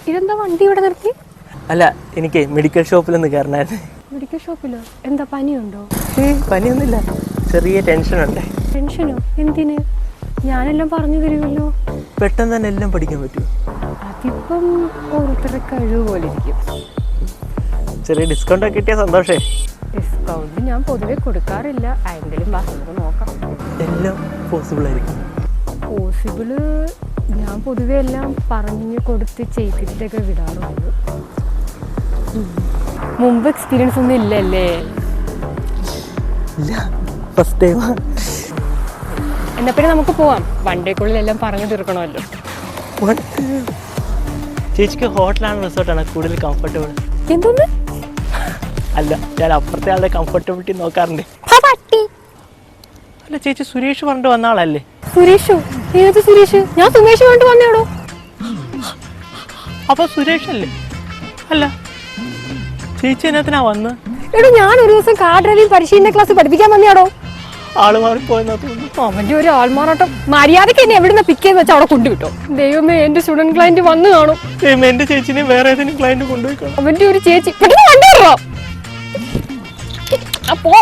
ഇതെന്താ വണ്ടി ഇവിടെ നിർത്തി? അല്ല, എനിക്ക് മെഡിക്കൽ ഷോപ്പിലൊന്ന് കയറണായിരുന്നു. മെഡിക്കൽ ഷോപ്പിലോ? എന്താ പനിയുണ്ടോ? പനിയൊന്നുമില്ല, ചെറിയ ടെൻഷനുണ്ട്. ടെൻഷനോ? എന്തിന്? ഞാനെല്ലാം പറഞ്ഞു തരുമല്ലോ. പെട്ടെന്ന് തന്നെ എല്ലാം പഠിക്കാൻ പറ്റുമോ? അതിപ്പം ഓരോരുത്തരുടെ കഴിവ് പോലെ ഇരിക്കും. ചെറിയ ഡിസ്കൗണ്ട് ഒക്കെ കിട്ടിയ സന്തോഷേ. ഡിസ്കൗണ്ട് ഞാൻ പൊതുവെ കൊടുക്കാറില്ല. ആരെങ്കിലും നമുക്ക് നോക്കാം. എല്ലാം പോസിബിൾ ആയിരിക്കും. പോസിബിള് ഞാൻ പൊതുവെ എല്ലാം പറഞ്ഞു കൊടുത്ത് ചെയ്യിപ്പിച്ചിട്ടൊക്കെ വിടാറുണ്ട്. മുമ്പ് എക്സ്പീരിയൻസ് ഒന്നും ഇല്ലല്ലേ? ഇല്ല, ഫസ്റ്റ് ടൈം. എന്നാ പിന്നെ നമുക്ക് പോവാം. വണ്ടിക്കുള്ളിൽ എല്ലാം പറഞ്ഞു തീർക്കണമല്ലോ. ചേച്ചിക്ക് ഹോട്ടലാണ് റിസോർട്ടാണ് കൂടുതൽ കംഫർട്ടബിൾ? എന്തോന്ന്? അല്ല, ഞാൻ അപ്പുറത്തെ ആളുടെ കംഫർട്ടബിലിറ്റി നോക്കാറുണ്ട്. അല്ല, ചേച്ചി സുരേഷ് പറഞ്ഞിട്ട് വന്ന ആളല്ലേ? സുരേഷോ? ഏത് സുരേഷ്? ഞാൻ സുമേഷ് പറഞ്ഞിട്ട് വന്നേടോ. അപ്പൊ സുരേഷ് അല്ലേ? അല്ല, ചേച്ചി എന്നത്തിനാ വന്ന്? എടോ, ഞാൻ ഒരു ദിവസം കാർ ഡ്രൈവിംഗ് പരിശീലന ക്ലാസ് പഠിപ്പിക്കാൻ വന്നേടോ. ആള് മാറിപ്പോയെന്നാ തോന്നുന്നു. അവന്റെ ഒരു ആൾമാറാട്ടം. മര്യാദക്ക് എന്നെ എവിടുന്ന പിക്ക് ചെയ്ത് വെച്ചാൽ അവിടെ കൊണ്ടുവിട്ടോ. ദൈവമേ, എന്റെ സ്റ്റുഡന്റ് ക്ലയന്റ് വന്നു കാണും. എന്റെ ചേച്ചിനെ വേറെ ഏതെങ്കിലും ക്ലയന്റ് കൊണ്ടുപോയി. അവന്റെ ഒരു ചേച്ചി പെട്ടെന്ന് വണ്ടോ. അപ്പോ